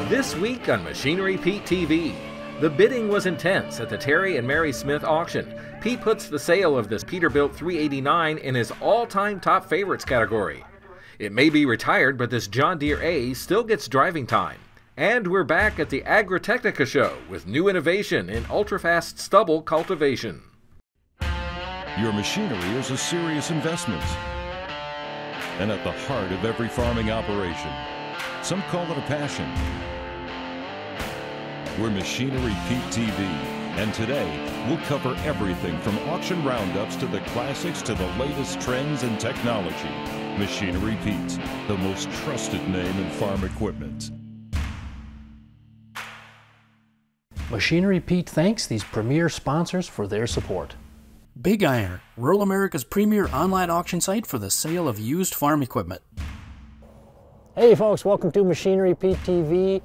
This week on Machinery Pete TV, the bidding was intense at the Terry and Mary Smith auction. Pete puts the sale of this Peterbilt 389 in his all-time top favorites category. It may be retired, but this John Deere A still gets driving time. And we're back at the Agritechnica show with new innovation in ultra-fast stubble cultivation. Your machinery is a serious investment and at the heart of every farming operation. Some call it a passion. We're Machinery Pete TV, and today we'll cover everything from auction roundups to the classics to the latest trends and technology. Machinery Pete, the most trusted name in farm equipment. Machinery Pete thanks these premier sponsors for their support. Big Iron, rural America's premier online auction site for the sale of used farm equipment. Hey folks, welcome to Machinery Pete TV.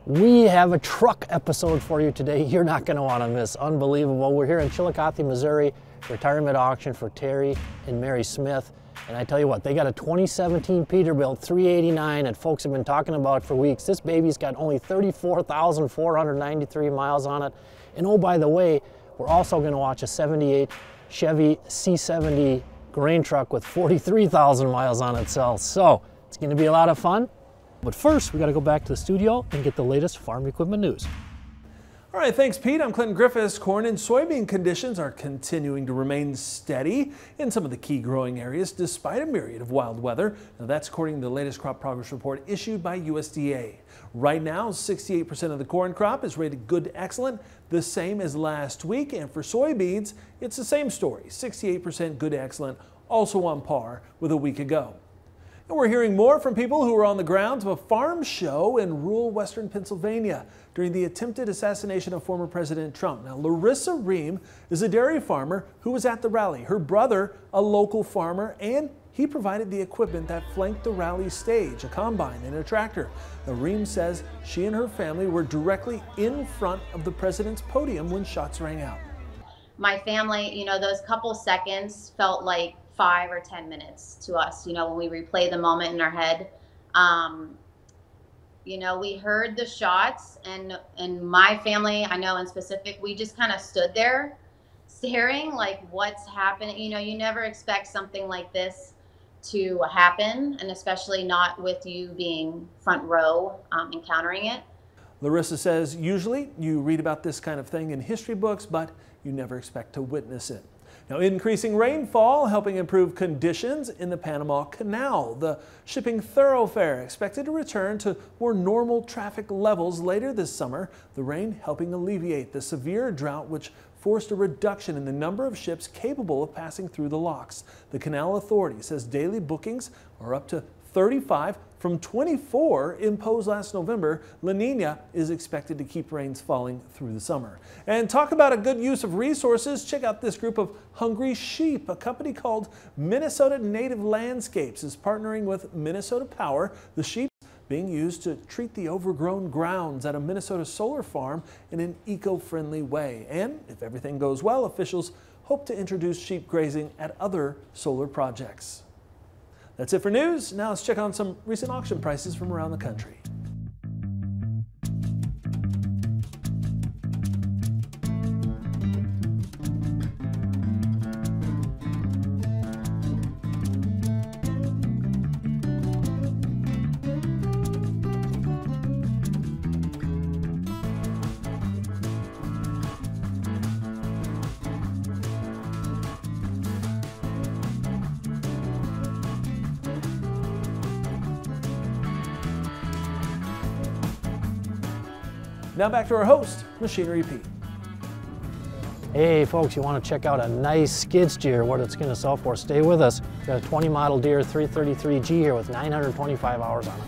We have a truck episode for you today you're not going to want to miss. Unbelievable. We're here in Chillicothe, Missouri, retirement auction for Terry and Mary Smith. And I tell you what, they got a 2017 Peterbilt 389 that folks have been talking about for weeks. This baby's got only 34,493 miles on it. And oh, by the way, we're also going to watch a 78 Chevy C70 grain truck with 43,000 miles on itself. So it's going to be a lot of fun. But first, we got to go back to the studio and get the latest farm equipment news. All right, thanks, Pete. I'm Clinton Griffiths. Corn and soybean conditions are continuing to remain steady in some of the key growing areas despite a myriad of wild weather. Now, that's according to the latest crop progress report issued by USDA. Right now, 68% of the corn crop is rated good to excellent, the same as last week. And for soybeans, it's the same story, 68% good to excellent, also on par with a week ago. And we're hearing more from people who were on the grounds of a farm show in rural western Pennsylvania during the attempted assassination of former President Trump. Now, Larissa Ream is a dairy farmer who was at the rally. Her brother, a local farmer, and he provided the equipment that flanked the rally stage, a combine and a tractor. Now, Ream says she and her family were directly in front of the president's podium when shots rang out. My family, those couple seconds felt like 5 or 10 minutes to us, when we replay the moment in our head. We heard the shots, and my family, I know in specific, we just kind of stood there staring like, what's happening? You never expect something like this to happen, and especially not with you being front row encountering it. Larissa says usually you read about this kind of thing in history books, but you never expect to witness it. Now, increasing rainfall helping improve conditions in the Panama Canal. The shipping thoroughfare expected to return to more normal traffic levels later this summer. The rain helping alleviate the severe drought which forced a reduction in the number of ships capable of passing through the locks. The Canal Authority says daily bookings are up to 35 from 24 imposed last November. La Nina is expected to keep rains falling through the summer. And talk about a good use of resources. Check out this group of hungry sheep. A company called Minnesota Native Landscapes is partnering with Minnesota Power. The sheep being used to treat the overgrown grounds at a Minnesota solar farm in an eco-friendly way. And if everything goes well, officials hope to introduce sheep grazing at other solar projects. That's it for news. Now let's check on some recent auction prices from around the country. Now back to our host, Machinery Pete. Hey folks, you want to check out a nice skid steer, what it's going to sell for? Stay with us. We've got a 20 model Deere 333G here with 925 hours on it.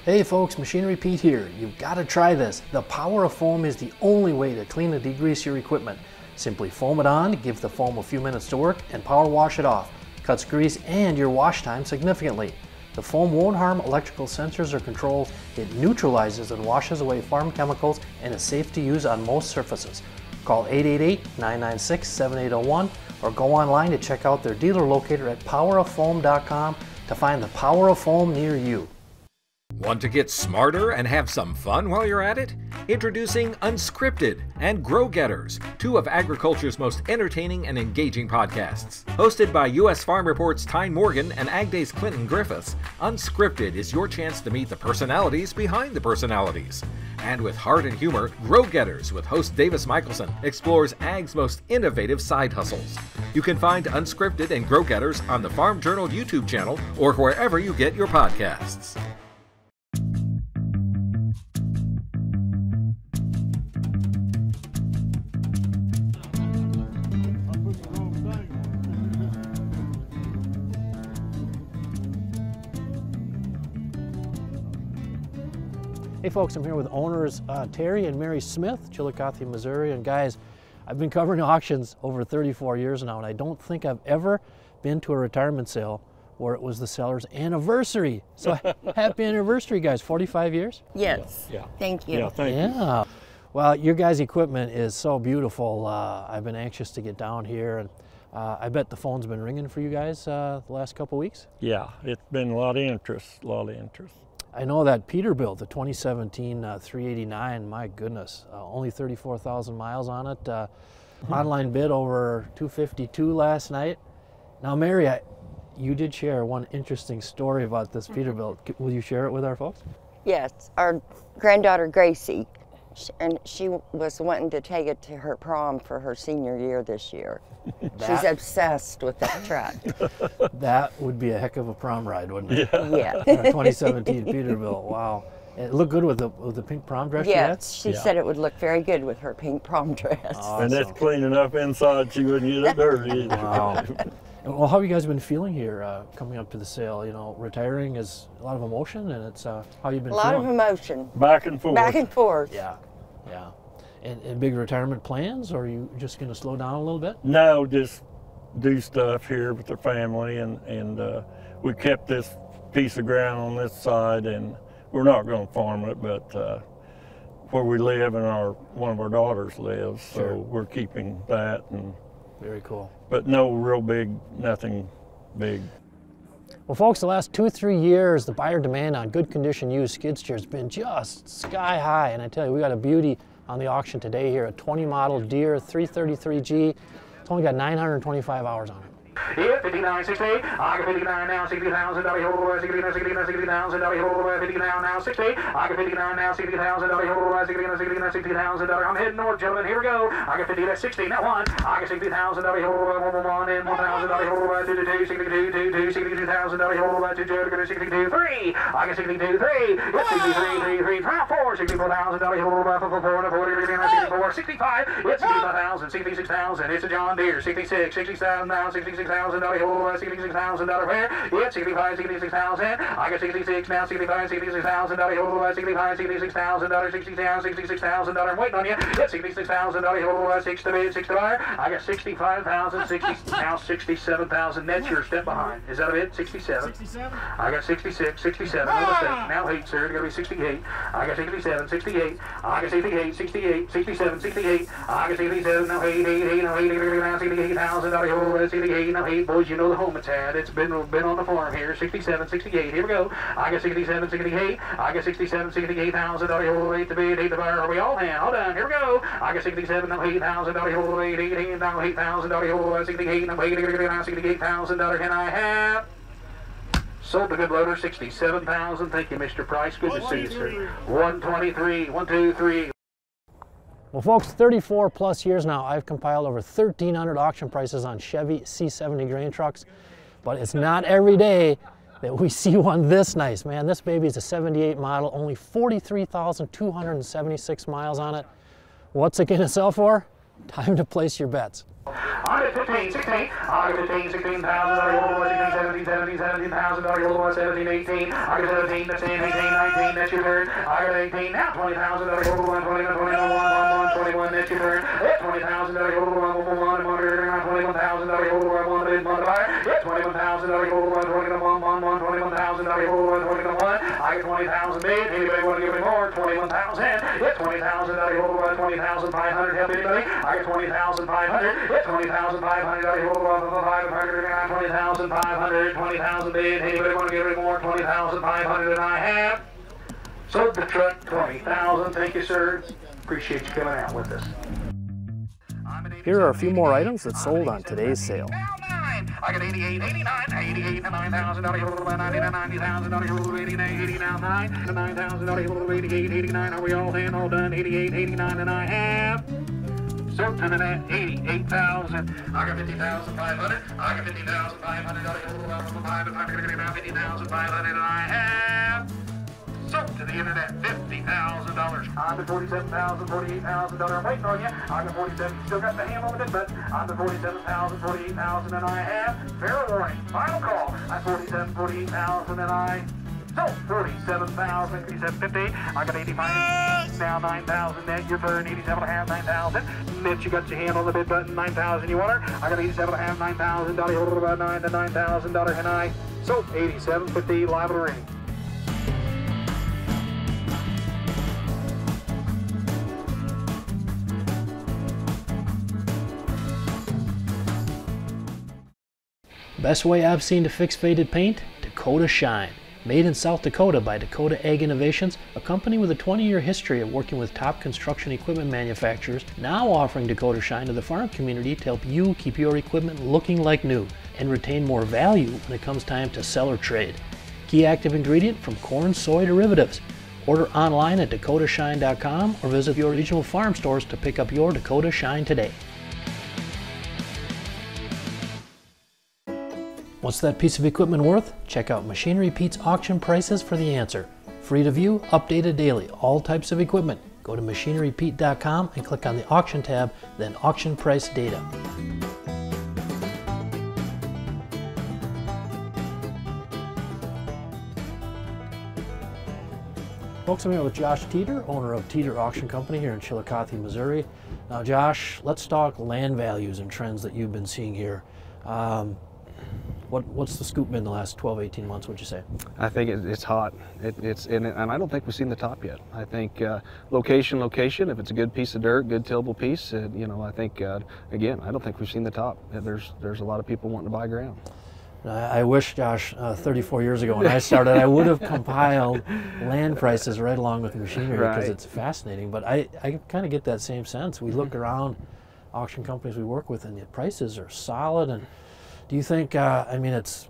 Hey folks, Machinery Pete here. You've got to try this. The power of foam is the only way to clean and degrease your equipment. Simply foam it on, give the foam a few minutes to work, and power wash it off. Cuts grease and your wash time significantly. The foam won't harm electrical sensors or controls. It neutralizes and washes away farm chemicals and is safe to use on most surfaces. Call 888-996-7801 or go online to check out their dealer locator at poweroffoam.com to find the Power of Foam near you. Want to get smarter and have some fun while you're at it? Introducing Unscripted and Grow Getters, two of agriculture's most entertaining and engaging podcasts. Hosted by U.S. Farm Report's Tyne Morgan and Ag Day's Clinton Griffiths, Unscripted is your chance to meet the personalities behind the personalities. And with heart and humor, Grow Getters with host Davis Michelson explores Ag's most innovative side hustles. You can find Unscripted and Grow Getters on the Farm Journal YouTube channel or wherever you get your podcasts. Hey folks, I'm here with owners Terry and Mary Smith, Chillicothe, Missouri. And guys, I've been covering auctions over 34 years now, and I don't think I've ever been to a retirement sale where it was the seller's anniversary. So happy anniversary, guys, 45 years? Yes. Yeah. Thank you. Yeah, thank you. Yeah. Well, your guys' equipment is so beautiful. I've been anxious to get down here, and I bet the phone's been ringing for you guys the last couple weeks. Yeah, it's been a lot of interest, I know that Peterbilt, the 2017 389, my goodness, only 34,000 miles on it. Online bid over 252 last night. Now, Mary, you did share one interesting story about this Peterbilt. Will you share it with our folks? Yes, our granddaughter Gracie, and she was wanting to take it to her prom for her senior year this year. She's obsessed with that truck. That would be a heck of a prom ride, wouldn't it? Yeah. A 2017 Peterbilt, wow. It looked good with the pink prom dress Yes, she she said it would look very good with her pink prom dress. And it's clean enough inside, she wouldn't get it dirty. Wow. Well, how have you guys been feeling here coming up to the sale? You know, retiring is a lot of emotion, and it's how you been A lot feeling? of emotion. Back and forth. Back and forth. Yeah, yeah. And big retirement plans, or are you just going to slow down a little bit? No, just do stuff here with the family, and we kept this piece of ground on this side, and we're not going to farm it, but where we live and one of our daughters lives, so we're keeping that. And very cool. But no real big, nothing big. Well, folks, the last 2-3 years, the buyer demand on good condition used skid steers has been just sky high, and I tell you, we got a beauty on the auction today here, a 20 model Deere 333G. It's only got 925 hours on it. Yeah, 59.68. I got 59 now, $60,000. Hold 60,000. Hold 50 now, 60. I got 59 now, $60,000. Hold 60,000. I'm heading north, gentlemen. Here we go. I got 50. That's 60. Now one. I got $60,000. Hold one and $1,000. Hold 2, 62,000. Hold 2, 62, 3. I got 62, 3. It's 63, 4. $64,000. Hold 4, 65. It's 65,000. 66,000. It's a John Deere. 66, 67 now, $66,000. $66,000 pair. Yeah, 65, 66,000. I got 66 now, 65, $66,000. 65, $66,000. $66,000. I'm waiting on you. Yeah, $66,000. 6 to bid, 6 to buyer. I got 65,000. 60 now, 67,000. That's your step behind. Is that a bid? 67. 67. I got 66, 67. No mistake. Now 8, sir. It's gonna be 68. I got 67, 68. I got 68, 68, 67, 68. I got 67. Now 8, now 8, now $68,000. 68. Now, hey, boys, you know the home it's at. It's been on the farm here. 67, 68. Here we go. I got 67, 68. I got 67, $68,000. Hold 8 to bid, 8 to buyer. Are we all in? All done. Here we go. I got 67, now $8,000. Hold 8, now $8,000. Hold 68, now $68,000. And I have sold the good loader, 67,000. Thank you, Mr. Price. Good to see you, sir. 123, 1, 2, 3. Well, folks, 34 plus years now, I've compiled over 1,300 auction prices on Chevy C70 grain trucks, but it's not every day that we see one this nice, man. This baby is a 78 model, only 43,276 miles on it. What's it gonna sell for? Time to place your bets. I got 15, 16. I got 15, $16,000. Hold 16, 17, $17,000. Hold 17, 18. I got 17, that's 10, 18, 19. That's your turn. I got 18, now $20,000. Hold 1, 21, 21, that's your turn. Yeah, $20,000. Hold 1, $21,000. Hold 1, $1 buyer. Yeah, $21,000. Hold 1, $21,000. Hold 21. I I get 20,000 made. Anybody want to give me more? 21,000. Hit 20,000. 20,500. Help anybody? I get 20,500. Hit 20,500. 20,500. 20,000 made. Anybody want to give me more? 20,500, and I have sold the truck. 20,000. Thank you, sir. Appreciate you coming out with us. Here are a few more items that sold on today's sale. I got 88, 89, 88, $9,000, $99, $90,000, 89, 89, $9,000, 88, 89. Are we all in, all done? 88, 89, and I have sold to that 88,000. I got 50,500. I got 50,500. 50,500, and I have sold to the internet $50,000. I'm at $47,000, $48,000. I'm waiting on you. I got 47. Still got the hand on the but I'm at 47,000, $48,000, and I have fair warning. Final call. I'm 47, $48,000, and I sold 47,000. 57.50. I got 85. Now 9,000 net. Your turn. 87.5. 9,000. Net. You got your hand on the bid button. 9,000. You want her? I got 87.5. 9,000. About $9,000, and I sold 87.50. Liable to ring. Best way I've seen to fix faded paint? Dakota Shine. Made in South Dakota by Dakota Ag Innovations, a company with a 20-year history of working with top construction equipment manufacturers, now offering Dakota Shine to the farm community to help you keep your equipment looking like new and retain more value when it comes time to sell or trade. Key active ingredient from corn soy derivatives. Order online at dakotashine.com or visit your regional farm stores to pick up your Dakota Shine today. What's that piece of equipment worth? Check out Machinery Pete's auction prices for the answer. Free to view, updated daily, all types of equipment. Go to machinerypete.com and click on the auction tab, then auction price data. Folks, I'm here with Josh Teeter, owner of Teeter Auction Company here in Chillicothe, Missouri. Now Josh, let's talk land values and trends that you've been seeing here. What's the scoop been the last 12, 18 months, would you say? I think it's hot. And I don't think we've seen the top yet. I think location, if it's a good piece of dirt, good tillable piece, you know, I think, again, I don't think we've seen the top. There's a lot of people wanting to buy ground. I wish, Josh, 34 years ago when I started, I would have compiled land prices right along with machinery because it's fascinating. But I kind of get that same sense. We look around auction companies we work with and the prices are solid. And do you think, I mean, it's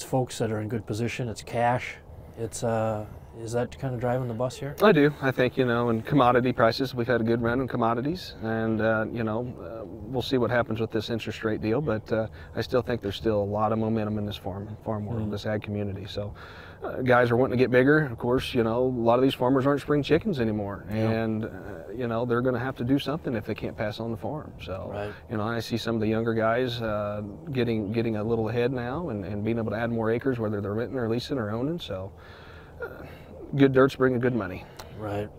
folks that are in good position, it's cash, is that kind of driving the bus here? I do. I think, you know, in commodity prices, we've had a good run in commodities, and, you know, we'll see what happens with this interest rate deal, but I still think there's still a lot of momentum in this farm world, this ag community. So guys are wanting to get bigger. Of course, you know, a lot of these farmers aren't spring chickens anymore, and, you know, they're going to have to do something if they can't pass on the farm. So, you know, I see some of the younger guys getting a little ahead now and being able to add more acres, whether they're renting or leasing or owning. So good dirt's bringing good money. Right.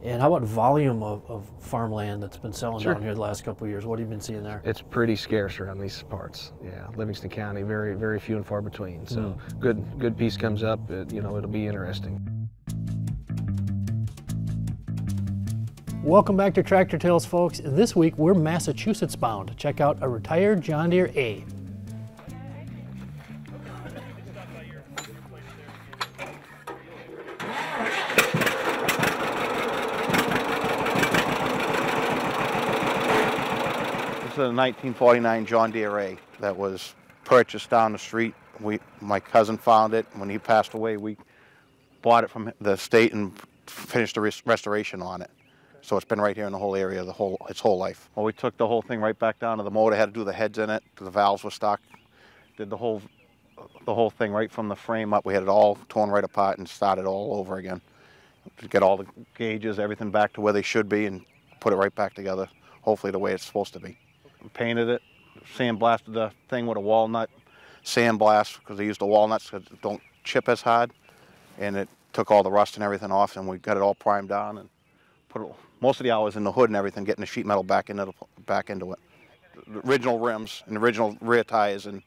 And how about volume of farmland that's been selling down here the last couple of years? What have you been seeing there? It's pretty scarce around these parts. Yeah, Livingston County, very, very few and far between. So good piece comes up, you know, it'll be interesting. Welcome back to Tractor Tales, folks. This week we're Massachusetts bound to check out a retired John Deere A. This is a 1949 John Deere A that was purchased down the street. My cousin found it. When he passed away, we bought it from the state and finished the restoration on it. So it's been right here in the whole area its whole life. Well, we took the whole thing right back down to the motor, had to do the heads in it, the valves were stuck. Did the whole thing right from the frame up. We had it all torn right apart and started all over again. To get all the gauges, everything back to where they should be and put it right back together, hopefully the way it's supposed to be. We painted it, sandblasted the thing with a walnut sandblast because they used the walnuts because it don't chip as hard, and it took all the rust and everything off, and we got it all primed down and put most of the hours in the hood and everything, getting the sheet metal back into it. The original rims and the original rear tires and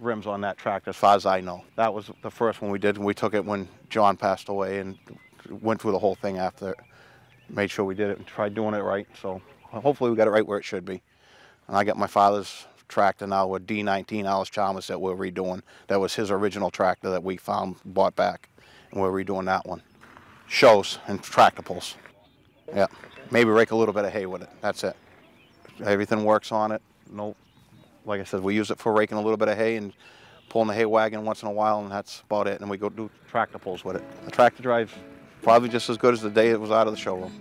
rims on that tractor as far as I know. That was the first one we did, and we took it when John passed away and went through the whole thing after, made sure we did it and tried doing it right. So hopefully we got it right where it should be. And I got my father's tractor now with D19 Alice Chalmers that we're redoing. That was his original tractor that we found, bought back, and we're redoing that one. Shows and tractor pulls. Yeah, maybe rake a little bit of hay with it. That's it. Everything works on it. No, like I said, we use it for raking a little bit of hay and pulling the hay wagon once in a while, and that's about it. And we go do tractor pulls with it. The tractor drive's probably just as good as the day it was out of the showroom.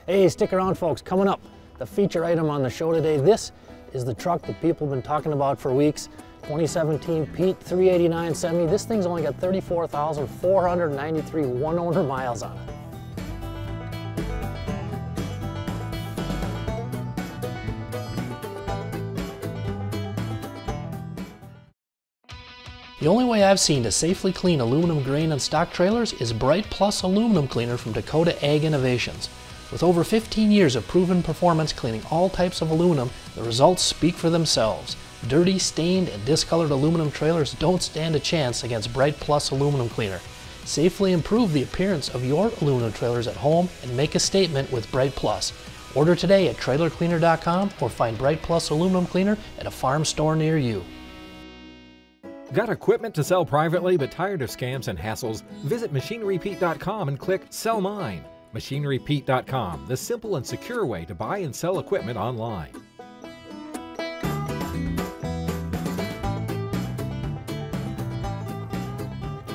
Hey, stick around, folks. Coming up, the feature item on the show today. This is the truck that people have been talking about for weeks. 2017 Pete 389 Semi. This thing's only got 34,493 one-owner miles on it. The only way I've seen to safely clean aluminum grain on stock trailers is Bright Plus Aluminum Cleaner from Dakota Ag Innovations. With over 15 years of proven performance cleaning all types of aluminum, the results speak for themselves. Dirty, stained, and discolored aluminum trailers don't stand a chance against Bright Plus Aluminum Cleaner. Safely improve the appearance of your aluminum trailers at home and make a statement with Bright Plus. Order today at trailercleaner.com or find Bright Plus Aluminum Cleaner at a farm store near you. Got equipment to sell privately but tired of scams and hassles? Visit MachineryPete.com and click Sell Mine. MachineryPete.com, the simple and secure way to buy and sell equipment online.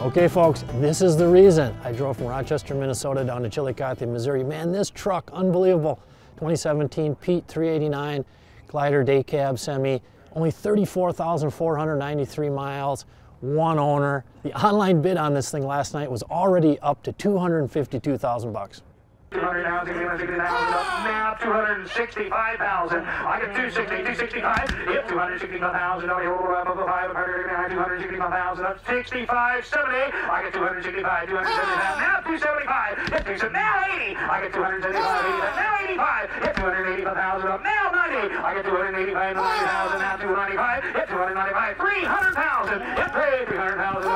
Okay, folks, this is the reason I drove from Rochester, Minnesota down to Chillicothe, Missouri. Man, this truck, unbelievable. 2017 Pete 389 glider day cab semi. Only 34,493 miles, one owner. The online bid on this thing last night was already up to $252,000. 200 now, 260,000 up now, 265,000. I get 265. Yep, 265,000. Now, hold up, 265,000 up, 65, 70. I get 265, 275. Now 275. Yep, 275. Now 80. I get 275, 80. Now 85. Yep, 285,000 up. Now 90. I get 285, 90,000. Now 295. Yep, 295. 300,000. Yep, 300,000.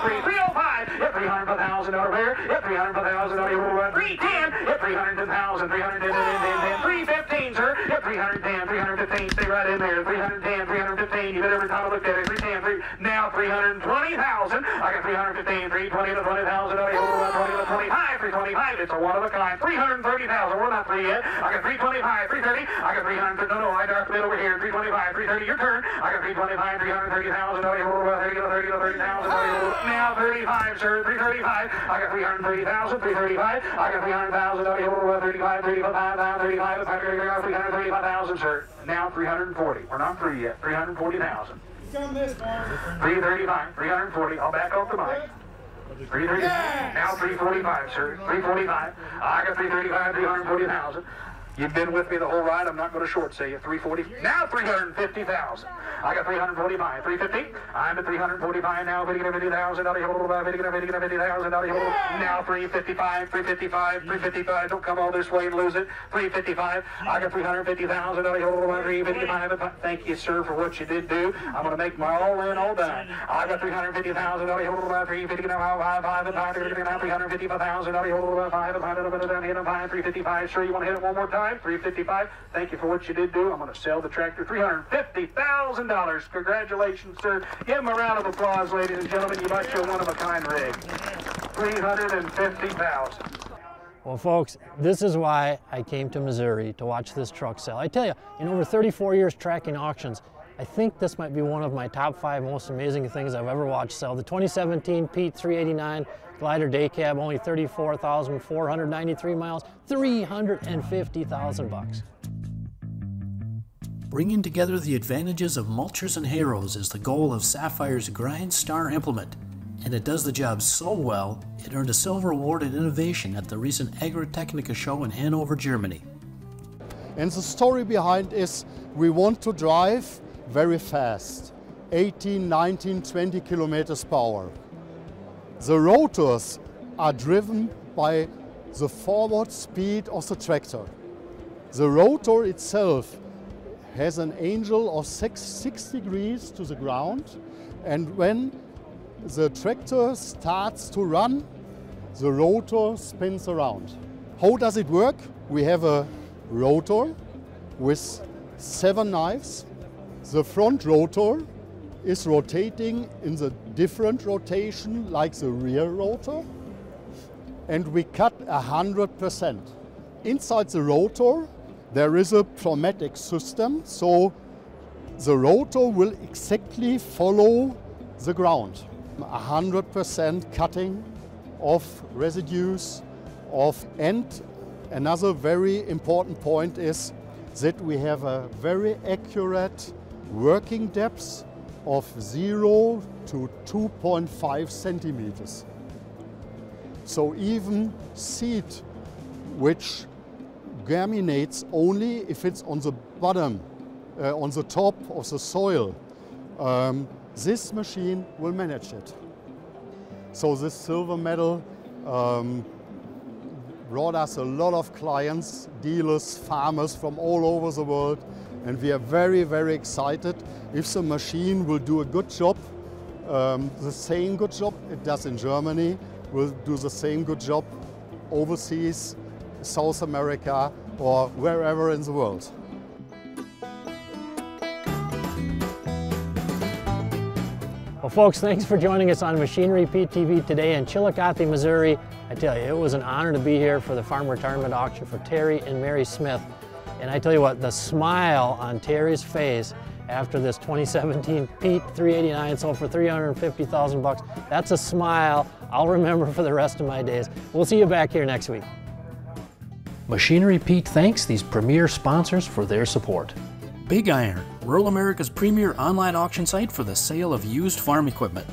305. Yep, 300,000 over here. Yep, 300,000 over 310. Yep, 310,000, 310, 315, sir. Yep, 310, 315, stay right in there. 310, 315, you bet every time I looked at it. 310, now 320,000. I got 315, 320 to 20,000, 20 to 25, 325. It's a one of a kind. 330,000, we're not free yet. I got 325, 330. I got 300, no, I dark bit over here. 325, 330, your turn. I got 325, 330,000, 30 to 30,000, now 35, sir. 335. I got 330,000, 335. I got 300,000. 35, 335,000, sir. Now 340. We're not free yet. 340,000. 335, 340. I'll back off the mic. 330. Now 345, sir. 345. I got 335, 340,000. You've been with me the whole ride. I'm not going to short say you. 340. Now 350,000. I got 345. 350. I'm at 345 now. 50,000. Now 355. 355. 355. Don't come all this way and lose it. 355. I got 350,000. 355. Thank you, sir, for what you did do. I'm going to make my all in all done. I got 350,000. 355,000. Sir, you want to hit it one more time? 355. Thank you for what you did do. I'm going to sell the tractor. $350,000. Congratulations, sir. Give him a round of applause, ladies and gentlemen. You might show one-of-a-kind rig. 350,000. Well, folks, this is why I came to Missouri to watch this truck sell. I tell you, in over 34 years tracking auctions, I think this might be one of my top 5 most amazing things I've ever watched sell. The 2017 Pete 389 glider day cab, only 34,493 miles, $350,000. Bringing together the advantages of mulchers and harrows is the goal of Sapphire's Grind Star implement, and it does the job so well, it earned a silver award in innovation at the recent Agritechnica show in Hanover, Germany. And the story behind is we want to drive very fast, 18, 19, 20 kilometers per hour. The rotors are driven by the forward speed of the tractor. The rotor itself has an angle of 6 degrees to the ground, and when the tractor starts to run, the rotor spins around. How does it work? We have a rotor with 7 knives. The front rotor is rotating in the different rotation like the rear rotor, and we cut 100%. Inside the rotor there is a pneumatic system, so the rotor will exactly follow the ground. 100% cutting of residues and another very important point is that we have a very accurate working depth of 0 to 2.5 centimeters. So even seed which germinates only if it's on the bottom, on the top of the soil, this machine will manage it. So this silver medal brought us a lot of clients, dealers, farmers from all over the world, and we are very, very excited if the machine will do a good job, the same good job it does in Germany, will do the same good job overseas, South America, or wherever in the world. Well, folks, thanks for joining us on Machinery Pete TV today in Chillicothe, Missouri. I tell you, it was an honor to be here for the farm retirement auction for Terry and Mary Smith. And I tell you what, the smile on Terry's face after this 2017 Pete 389 sold for $350,000, that's a smile I'll remember for the rest of my days. We'll see you back here next week. Machinery Pete thanks these premier sponsors for their support. Big Iron, rural America's premier online auction site for the sale of used farm equipment.